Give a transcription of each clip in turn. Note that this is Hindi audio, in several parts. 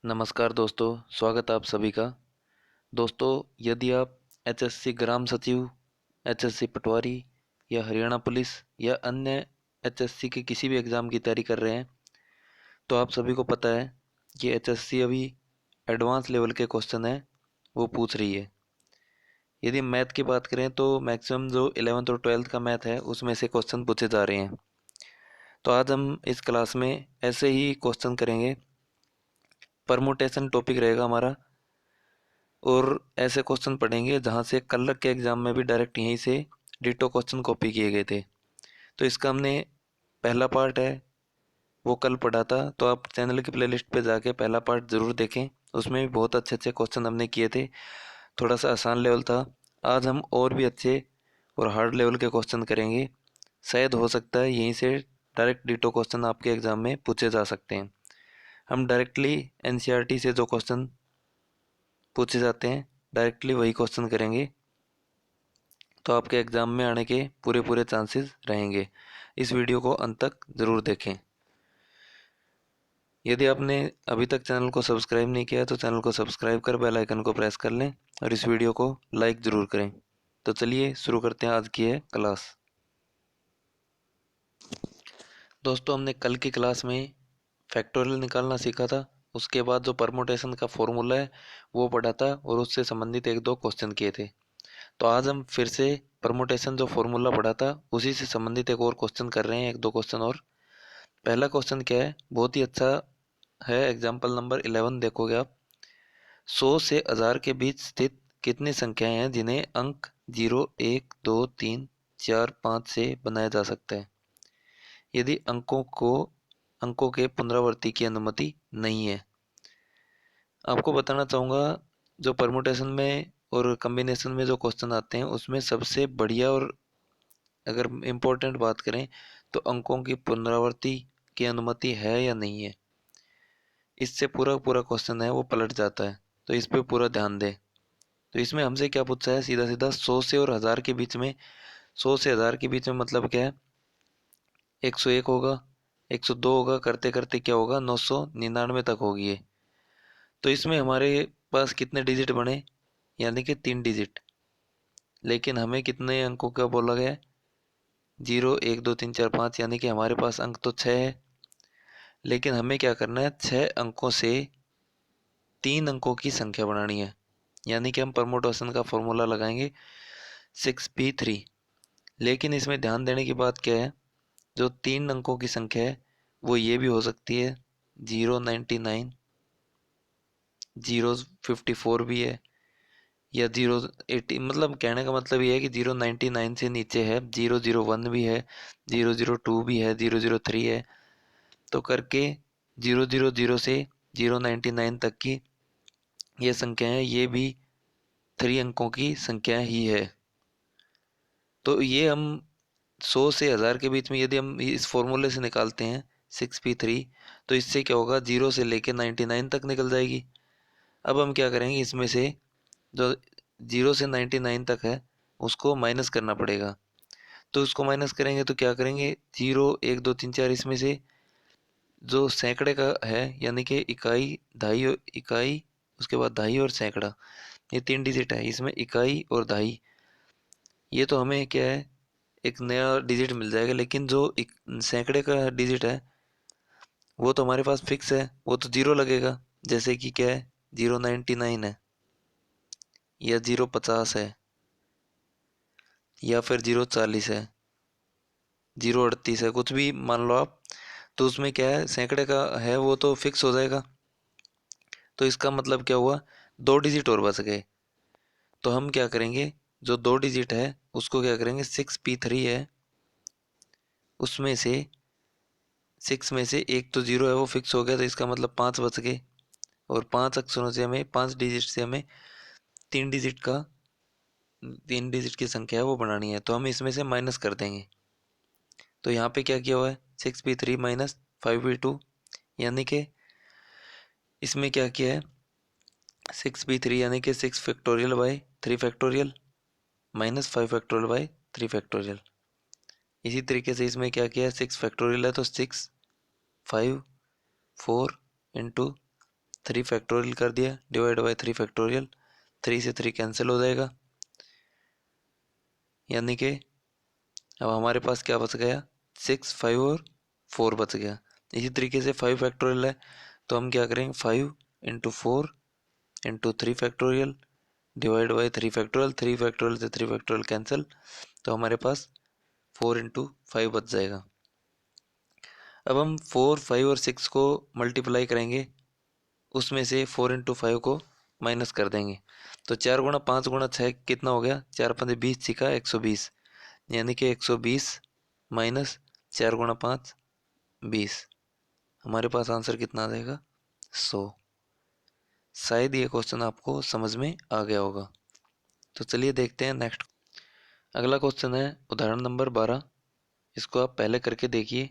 नमस्कार दोस्तों, स्वागत है आप सभी का। दोस्तों, यदि आप एचएससी ग्राम सचिव, एचएससी पटवारी या हरियाणा पुलिस या अन्य एचएससी के किसी भी एग्ज़ाम की तैयारी कर रहे हैं, तो आप सभी को पता है कि एचएससी अभी एडवांस लेवल के क्वेश्चन है वो पूछ रही है। यदि मैथ की बात करें तो मैक्सिमम जो 11th और 12th का मैथ है उसमें से क्वेश्चन पूछे जा रहे हैं। तो आज हम इस क्लास में ऐसे ही क्वेश्चन करेंगे। परमुटेशन टॉपिक रहेगा हमारा, और ऐसे क्वेश्चन पढ़ेंगे जहाँ से कल के एग्ज़ाम में भी डायरेक्ट यहीं से डिटो क्वेश्चन कॉपी किए गए थे। तो इसका हमने पहला पार्ट है वो कल पढ़ा था, तो आप चैनल की प्लेलिस्ट पे जाके पहला पार्ट ज़रूर देखें। उसमें भी बहुत अच्छे अच्छे क्वेश्चन हमने किए थे, थोड़ा सा आसान लेवल था। आज हम और भी अच्छे और हार्ड लेवल के क्वेश्चन करेंगे। शायद हो सकता है यहीं से डायरेक्ट डिटो क्वेश्चन आपके एग्ज़ाम में पूछे जा सकते हैं। हम डायरेक्टली एनसीईआरटी से जो क्वेश्चन पूछे जाते हैं डायरेक्टली वही क्वेश्चन करेंगे, तो आपके एग्ज़ाम में आने के पूरे पूरे चांसेस रहेंगे। इस वीडियो को अंत तक ज़रूर देखें। यदि आपने अभी तक चैनल को सब्सक्राइब नहीं किया तो चैनल को सब्सक्राइब कर बेल आइकन को प्रेस कर लें और इस वीडियो को लाइक ज़रूर करें। तो चलिए शुरू करते हैं आज की है क्लास। दोस्तों, हमने कल की क्लास में फैक्टोरियल निकालना सीखा था। उसके बाद जो परमुटेशन का फॉर्मूला है वो पढ़ा था और उससे संबंधित एक दो क्वेश्चन किए थे। तो आज हम फिर से परमुटेशन जो फॉर्मूला पढ़ा था उसी से संबंधित एक और क्वेश्चन कर रहे हैं, एक दो क्वेश्चन और। पहला क्वेश्चन क्या है, बहुत ही अच्छा है। एग्जाम्पल नंबर 11 देखोगे आप। 100 से 1000 के बीच स्थित कितनी संख्याएं हैं जिन्हें अंक 0, 1, 2, 3, 4, 5 से बनाया जा सकता है यदि अंकों के पुनरावृत्ति की अनुमति नहीं है। आपको बताना चाहूँगा, जो परमुटेशन में और कॉम्बिनेशन में जो क्वेश्चन आते हैं उसमें सबसे बढ़िया और अगर इम्पोर्टेंट बात करें तो अंकों की पुनरावृत्ति की अनुमति है या नहीं है। इससे पूरा पूरा क्वेश्चन है वो पलट जाता है, तो इस पे पूरा ध्यान दें। तो इसमें हमसे क्या पूछा है, सीधा सीधा 100 से और 1000 के बीच में। 100 से 1000 के बीच में मतलब क्या है, 101 होगा, 102 होगा, करते करते क्या होगा, 999 तक होगी ये। तो इसमें हमारे पास कितने डिजिट बने, यानी कि 3 डिजिट। लेकिन हमें कितने अंकों का बोला गया है, 0, 1, 2, 3, 4, 5, यानी कि हमारे पास अंक तो 6 है। लेकिन हमें क्या करना है, 6 अंकों से 3 अंकों की संख्या बनानी है। यानी कि हम परमुटेशन का फॉर्मूला लगाएंगे 6p3। लेकिन इसमें ध्यान देने की बात क्या है, जो 3 अंकों की संख्या है वो ये भी हो सकती है 099, 054 भी है, या 080। मतलब कहने का मतलब ये है कि 099 से नीचे है, 001 भी है, 002 भी है, 003 है। तो करके 000 से 099 तक की ये संख्याएं, ये भी 3 अंकों की संख्या ही है। तो ये हम 100 से 1000 के बीच में यदि हम इस फॉर्मूले से निकालते हैं 6p3, तो इससे क्या होगा, 0 से लेके 99 तक निकल जाएगी। अब हम क्या करेंगे, इसमें से जो 0 से 99 तक है उसको माइनस करना पड़ेगा। तो उसको माइनस करेंगे तो क्या करेंगे, 0, 1, 2, 3, 4, इसमें से जो सैकड़े का है, यानी कि इकाई, दहाई और इकाई, उसके बाद दहाई और सैकड़ा, ये 3 डिजिट है। इसमें इकाई और दहाई, ये तो हमें क्या है, एक नया डिजिट मिल जाएगा। लेकिन जो सैकड़े का डिजिट है वो तो हमारे पास फिक्स है, वो तो 0 लगेगा। जैसे कि क्या है, 099 है, या 050 है, या फिर 040 है, 038 है, कुछ भी मान लो आप। तो उसमें क्या है, सैकड़े का है वो तो फिक्स हो जाएगा। तो इसका मतलब क्या हुआ, 2 डिजिट और बच गए। तो हम क्या करेंगे, जो 2 डिजिट है उसको क्या करेंगे, 6p3 है, उसमें से 6 में से एक तो 0 है वो फिक्स हो गया, तो इसका मतलब 5 बच गए। और 5 अक्षरों से हमें, 5 डिजिट से हमें 3 डिजिट का, 3 डिजिट की संख्या है वो बनानी है। तो हम इसमें से माइनस कर देंगे। तो यहाँ पे क्या किया हुआ है, 6p3 माइनस 5p2, यानी कि इसमें क्या किया है, 6p3 यानी कि 6 फैक्टोरियल/3 फैक्टोरियल माइनस 5 फैक्टोरियल/3 फैक्टोरियल। इसी तरीके से इसमें क्या किया है, 6 फैक्टोरियल है तो 6, 5, 4 इंटू 3 फैक्टोरियल कर दिया, डिवाइड बाई 3 फैक्टोरियल, 3 से 3 कैंसिल हो जाएगा, यानी कि अब हमारे पास क्या बच गया, 6, 5 और 4 बच गया। इसी तरीके से 5 फैक्टोरियल है तो हम क्या करेंगे, 5 into 4 into 3 factorial divide by 3 factorial, 3 factorial से 3 फैक्टोरियल कैंसिल, तो हमारे पास 4 इंटू 5 बच जाएगा। अब हम 4, 5 और 6 को मल्टीप्लाई करेंगे, उसमें से 4 इंटू 5 को माइनस कर देंगे, तो 4 गुणा 5 गुणा 6 कितना हो गया, 4 5 20 छिका 120, यानी कि 120 माइनस 4 गुणा 5 20, हमारे पास आंसर कितना आ जाएगा, 100। शायद ये क्वेश्चन आपको समझ में आ गया होगा। तो चलिए देखते हैं नेक्स्ट। अगला क्वेश्चन है उदाहरण नंबर 12। इसको आप पहले करके देखिए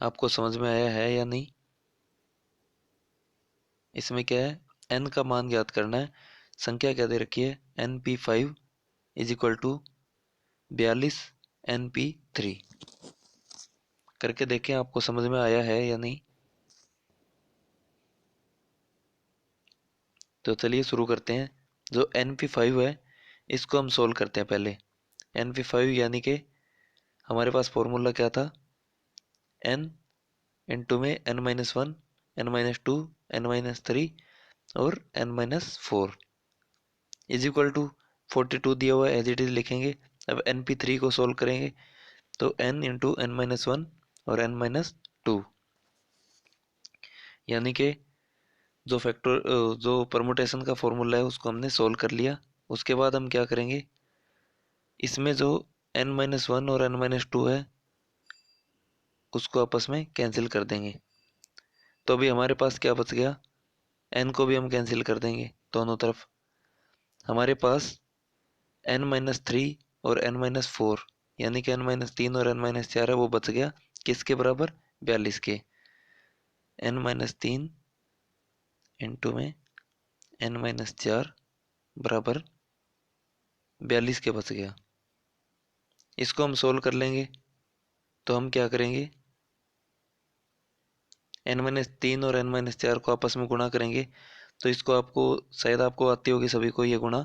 आपको समझ में आया है या नहीं। इसमें क्या है, n का मान ज्ञात करना है। संख्या क्या दे रखी है, NP5 is equal to 42 NP3। करके देखें आपको समझ में आया है या नहीं। तो चलिए शुरू करते हैं। जो NP5 है इसको हम सोल्व करते हैं पहले। NP5 यानी कि हमारे पास फॉर्मूला क्या था, n इंटू में n-1, n-2, n-3 और n-4 इज इक्वल टू 42 दिया हुआ है, एज इट इज लिखेंगे। अब NP3 को सोल्व करेंगे तो n इंटू n-1 और n-2, यानी कि जो परमुटेशन का फॉर्मूला है उसको हमने सोल्व कर लिया। उसके बाद हम क्या करेंगे, इसमें जो n-1 और n-2 है उसको आपस में कैंसिल कर देंगे। तो अभी हमारे पास क्या बच गया, n को भी हम कैंसिल कर देंगे दोनों तरफ। हमारे पास n-3 और n-4 यानी कि n-3 और n-4 है वो बच गया, किसके बराबर, 42 के। n-3 इंटू में n-4 बराबर 42 के बच गया। इसको हम सोल्व कर लेंगे तो हम क्या करेंगे, n-3 और n-4 को आपस में गुणा करेंगे। तो इसको आपको शायद आपको आती होगी सभी को ये गुणा,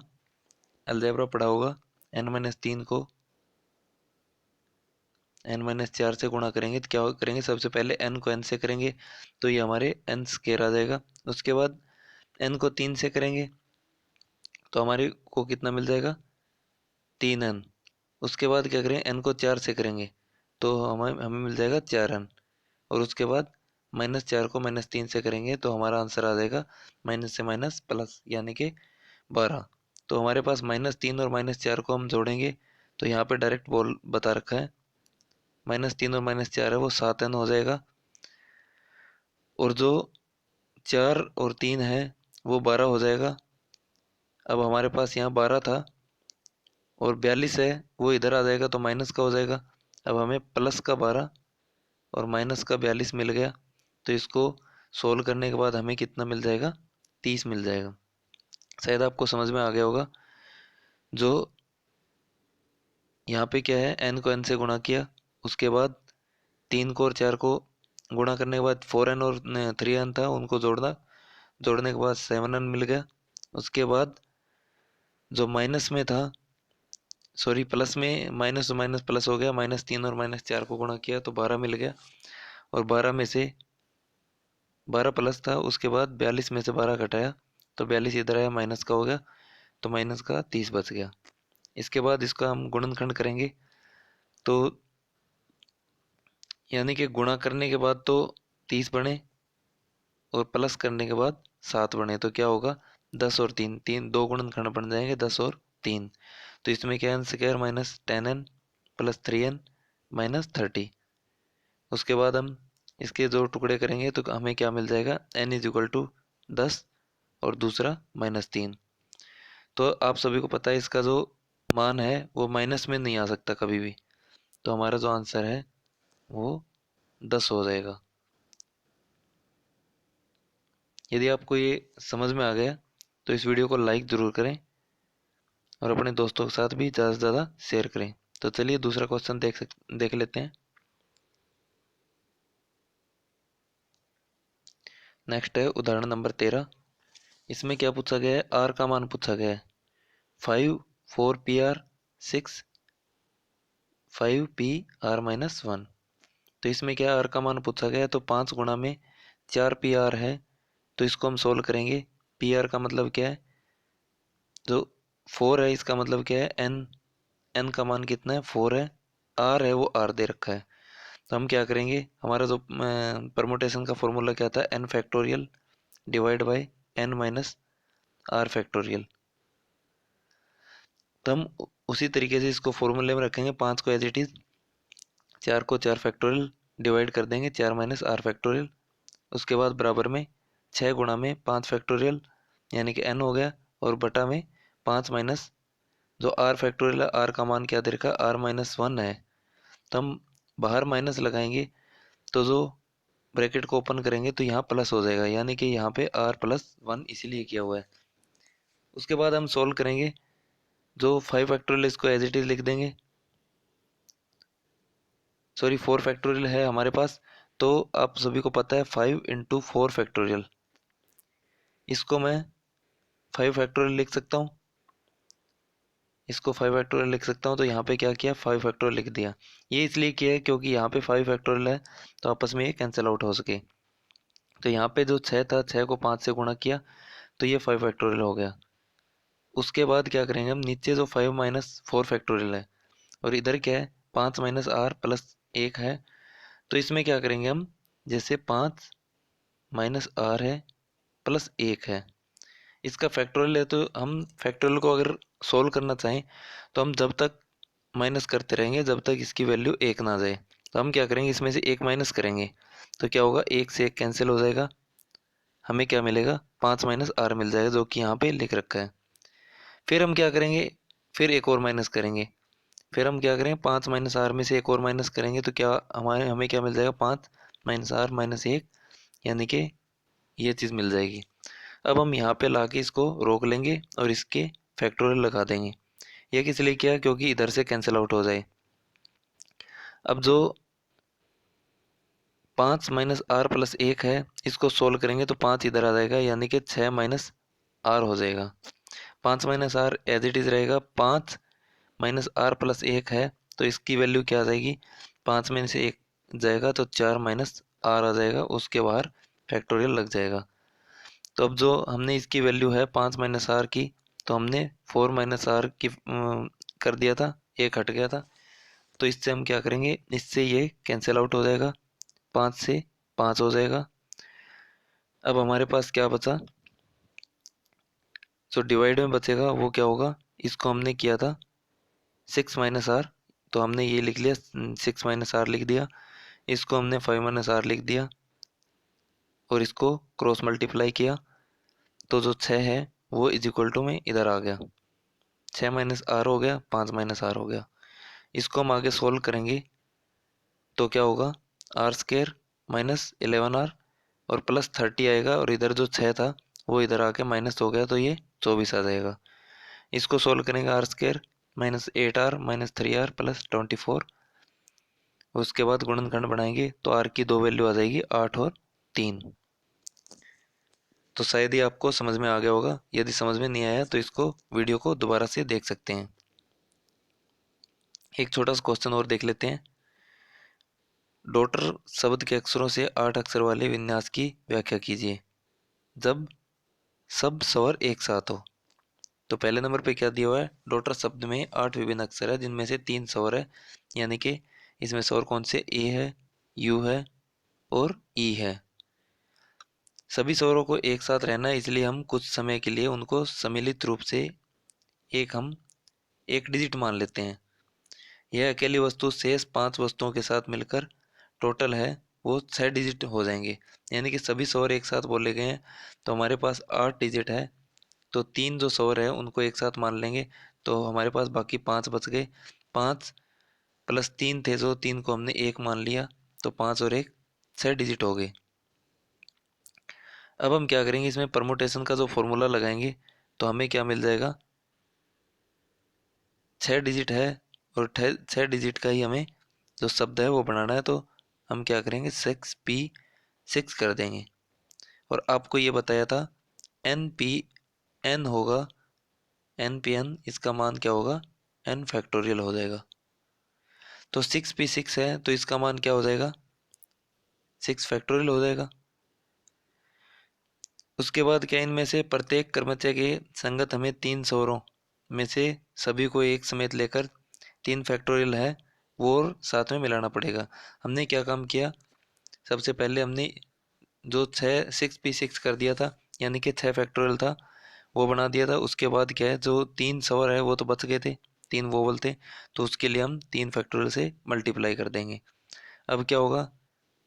अलजेब्रा पढ़ा होगा। n-3 को n-4 से गुणा करेंगे तो क्या करेंगे, सबसे पहले n को n से करेंगे तो ये हमारे n स्क्वायर आ जाएगा। उसके बाद n को 3 से करेंगे तो हमारे को कितना मिल जाएगा, 3n। उसके बाद क्या करें, n को 4 से करेंगे तो हमें हमें मिल जाएगा 4n। और उसके बाद -4 को -3 से करेंगे तो हमारा आंसर आ जाएगा माइनस से माइनस प्लस, यानी कि 12। तो हमारे पास -3 और -4 को हम जोड़ेंगे तो यहाँ पे डायरेक्ट बोल बता रखा है, -3 और -4 है वो 7n हो जाएगा। और जो 4 और 3 है वो 12 हो जाएगा। अब हमारे पास यहाँ 12 था और 42 है वो इधर आ जाएगा तो माइनस का हो जाएगा। अब हमें प्लस का 12 और माइनस का 42 मिल गया। तो इसको सोल्व करने के बाद हमें कितना मिल जाएगा, 30 मिल जाएगा। शायद आपको समझ में आ गया होगा। जो यहाँ पे क्या है, n को n से गुणा किया, उसके बाद 3 को और 4 को गुणा करने के बाद 4n और 3n था उनको जोड़ना, जोड़ने के बाद 7n मिल गया। उसके बाद जो माइनस में था, सॉरी प्लस में, माइनस तो माइनस प्लस हो गया, -3 और -4 को गुणा किया तो 12 मिल गया। और 12 में से 12 प्लस था, उसके बाद 42 में से 12 घटाया तो 42 इधर आया, माइनस का हो गया तो माइनस का 30 बच गया। इसके बाद इसका हम गुणनखंड करेंगे तो यानी कि गुणा करने के बाद तो 30 बने और प्लस करने के बाद 7 बने तो क्या होगा, 10 और 3, तीन दो गुणनखंड बन जाएंगे 10 और 3। तो इसमें क्या, n square minus 10n plus 3n minus 30। उसके बाद हम इसके दो टुकड़े करेंगे तो हमें क्या मिल जाएगा, n इज इक्वल टू 10 और दूसरा -3। तो आप सभी को पता है इसका जो मान है वो माइनस में नहीं आ सकता कभी भी। तो हमारा जो आंसर है वो 10 हो जाएगा। यदि आपको ये समझ में आ गया तो इस वीडियो को लाइक ज़रूर करें और अपने दोस्तों के साथ भी ज़्यादा से ज़्यादा शेयर करें। तो चलिए दूसरा क्वेश्चन देख लेते हैं। नेक्स्ट है उदाहरण नंबर 13। इसमें क्या पूछा गया है, आर का मान पूछा गया है 5 4 PR 6 5 PR-1। तो इसमें क्या आर का मान पूछा गया है, तो 5 गुणा में 4 PR है, तो इसको हम सोल्व करेंगे। PR का मतलब क्या है, जो 4 है इसका मतलब क्या है एन का मान कितना है 4 है, आर है वो आर दे रखा है। तो हम क्या करेंगे, हमारा जो परमुटेशन का फॉर्मूला क्या था, n factorial divide by n minus r factorial. तो हम उसी तरीके से इसको फॉर्मूले में रखेंगे, 5 को एज इट इज, 4 को 4 फैक्टोरियल डिवाइड कर देंगे 4 माइनस आर फैक्टोरियल। उसके बाद बराबर में 6 गुणा में 5 फैक्टोरियल यानी कि एन हो गया, और बटा में 5 माइनस जो आर फैक्टोरियल है, आर का मान क्या दे रखा, R-1 है। तो हम बाहर माइनस लगाएंगे, तो जो ब्रैकेट को ओपन करेंगे तो यहाँ प्लस हो जाएगा, यानी कि यहाँ पे R+1 इसीलिए किया हुआ है। उसके बाद हम सोल्व करेंगे, जो 5 फैक्टोरियल इसको एज इट इज लिख देंगे, सॉरी 4 फैक्टोरियल है हमारे पास, तो आप सभी को पता है 5 इंटू 4 फैक्टोरियल, इसको मैं 5 फैक्टोरियल लिख सकता हूँ, इसको 5 फैक्टोरियल लिख सकता हूँ। तो यहाँ पे क्या किया, 5 फैक्टोरियल लिख दिया। ये इसलिए किया है क्योंकि यहाँ पे 5 फैक्टोरियल है, तो आपस में ये कैंसिल आउट हो सके। तो यहाँ पे जो 6 था, 6 को 5 से गुणा किया, तो ये 5 फैक्टोरियल हो गया। उसके बाद क्या करेंगे, हम नीचे जो 5 माइनस 4 फैक्टोरियल है, और इधर क्या है 5 माइनस आर प्लस 1 है, तो इसमें क्या करेंगे हम, जैसे 5 माइनस आर है प्लस 1 है, इसका फैक्टोरियल है, तो हम फैक्टोरियल को अगर सोल्व करना चाहें तो हम जब तक माइनस करते रहेंगे जब तक इसकी वैल्यू 1 ना जाए। तो हम क्या करेंगे, इसमें से 1 माइनस करेंगे, तो क्या होगा, 1 से 1 कैंसिल हो जाएगा, हमें क्या मिलेगा, 5 माइनस आर मिल जाएगा, जो कि यहाँ पे लिख रखा है। फिर हम क्या करेंगे, फिर एक और माइनस करेंगे, फिर हम क्या करेंगे, 5 माइनस आर में से एक और माइनस करेंगे, तो क्या हमें क्या मिल जाएगा, 5 माइनस आर माइनस 1, यानी कि ये चीज़ मिल जाएगी। अब हम यहाँ पे लाके इसको रोक लेंगे और इसके फैक्टोरियल लगा देंगे। ये किस लिए किया, क्योंकि इधर से कैंसिल आउट हो जाए। अब जो 5 माइनस आर प्लस 1 है, इसको सोल्व करेंगे तो 5 इधर आ जाएगा, यानी कि 6 माइनस आर हो जाएगा। 5 minus r as it is रहेगा, 5 माइनस आर प्लस 1 है, तो इसकी वैल्यू क्या आ जाएगी, 5 में से 1 जाएगा तो 4 माइनस आर आ जाएगा, उसके बाहर फैक्टोरियल लग जाएगा। तो अब जो हमने इसकी वैल्यू है 5 माइनस आर की, तो हमने 4 माइनस आर की कर दिया था, एक हट गया था, तो इससे हम क्या करेंगे, इससे ये कैंसिल आउट हो जाएगा, 5 से 5 हो जाएगा। अब हमारे पास क्या बचा, जो डिवाइड में बचेगा वो क्या होगा, इसको हमने किया था 6 माइनस आर, तो हमने ये लिख लिया 6 माइनस आर लिख दिया, इसको हमने 5 माइनस आर लिख दिया, और इसको क्रॉस मल्टीप्लाई किया, तो जो 6 है वो इज इक्वल टू में इधर आ गया, 6 माइनस आर हो गया, 5 माइनस आर हो गया। इसको हम आगे सोल्व करेंगे तो क्या होगा, आर स्केयर माइनस 11 आर और प्लस 30 आएगा, और इधर जो 6 था वो इधर आके माइनस हो गया, तो ये 24 आ जाएगा। इसको सोल्व करेंगे, r square minus 8 r minus 3 r plus 24, उसके बाद गुणनखंड बनाएंगे तो आर की दो वैल्यू आ जाएगी 8 और 3। तो शायद ही आपको समझ में आ गया होगा, यदि समझ में नहीं आया तो इसको वीडियो को दोबारा से देख सकते हैं। एक छोटा सा क्वेश्चन और देख लेते हैं। डॉटर शब्द के अक्षरों से 8 अक्षर वाले विन्यास की व्याख्या कीजिए जब सब स्वर एक साथ हो। तो पहले नंबर पे क्या दिया हुआ है, डॉटर शब्द में 8 विभिन्न अक्षर है जिनमें से 3 स्वर है, यानी कि इसमें स्वर कौन से, ए है, यू है और ई है। सभी स्वरों को एक साथ रहना है, इसलिए हम कुछ समय के लिए उनको सम्मिलित रूप से हम एक डिजिट मान लेते हैं। यह अकेली वस्तु शेष 5 वस्तुओं के साथ मिलकर टोटल है वो 6 डिजिट हो जाएंगे, यानी कि सभी स्वर एक साथ बोले गए हैं, तो हमारे पास 8 डिजिट है, तो 3 जो स्वर है उनको एक साथ मान लेंगे, तो हमारे पास बाकी 5 बच गए। 5 प्लस 3 थे, जो 3 को हमने 1 मान लिया, तो 5 और 1 6 डिजिट हो गए। अब हम क्या करेंगे, इसमें परमुटेशन का जो फॉर्मूला लगाएंगे, तो हमें क्या मिल जाएगा, 6 डिजिट है, और 6 डिजिट का ही हमें जो शब्द है वो बनाना है, तो हम क्या करेंगे 6P6 कर देंगे। और आपको ये बताया था एन पी एन होगा, एन पी एन इसका मान क्या होगा, एन फैक्टोरियल हो जाएगा। तो 6p6 है तो इसका मान क्या हो जाएगा, 6 फैक्टोरियल हो जाएगा। उसके बाद क्या, इनमें से प्रत्येक क्रमचय के संगत हमें 3 स्वरों में से सभी को एक समेत लेकर 3 फैक्टोरियल है वो और साथ में मिलाना पड़ेगा। हमने क्या काम किया, सबसे पहले हमने जो 6p6 कर दिया था, यानी कि 6 फैक्टोरियल था वो बना दिया था। उसके बाद क्या है, जो 3 स्वर है वो तो बच गए थे, 3 वोवल थे, तो उसके लिए हम 3 फैक्टोरियल से मल्टीप्लाई कर देंगे। अब क्या होगा,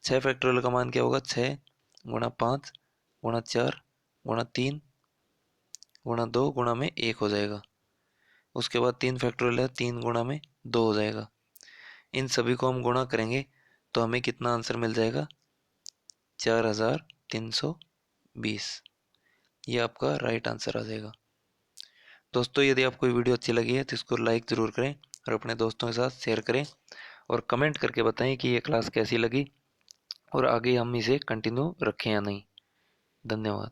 6 फैक्टोरियल का मान क्या होगा, 6 × 5 × 4 × 3 × 2 गुणा में 1 हो जाएगा। उसके बाद 3 फैक्टोरियल है, 3 गुणा में 2 हो जाएगा। इन सभी को हम गुणा करेंगे तो हमें कितना आंसर मिल जाएगा, 4320। ये आपका राइट आंसर आ जाएगा। दोस्तों यदि आपको ये वीडियो अच्छी लगी है तो इसको लाइक ज़रूर करें और अपने दोस्तों के साथ शेयर करें और कमेंट करके बताएं कि ये क्लास कैसी लगी और आगे हम इसे कंटिन्यू रखें या नहीं। धन्यवाद।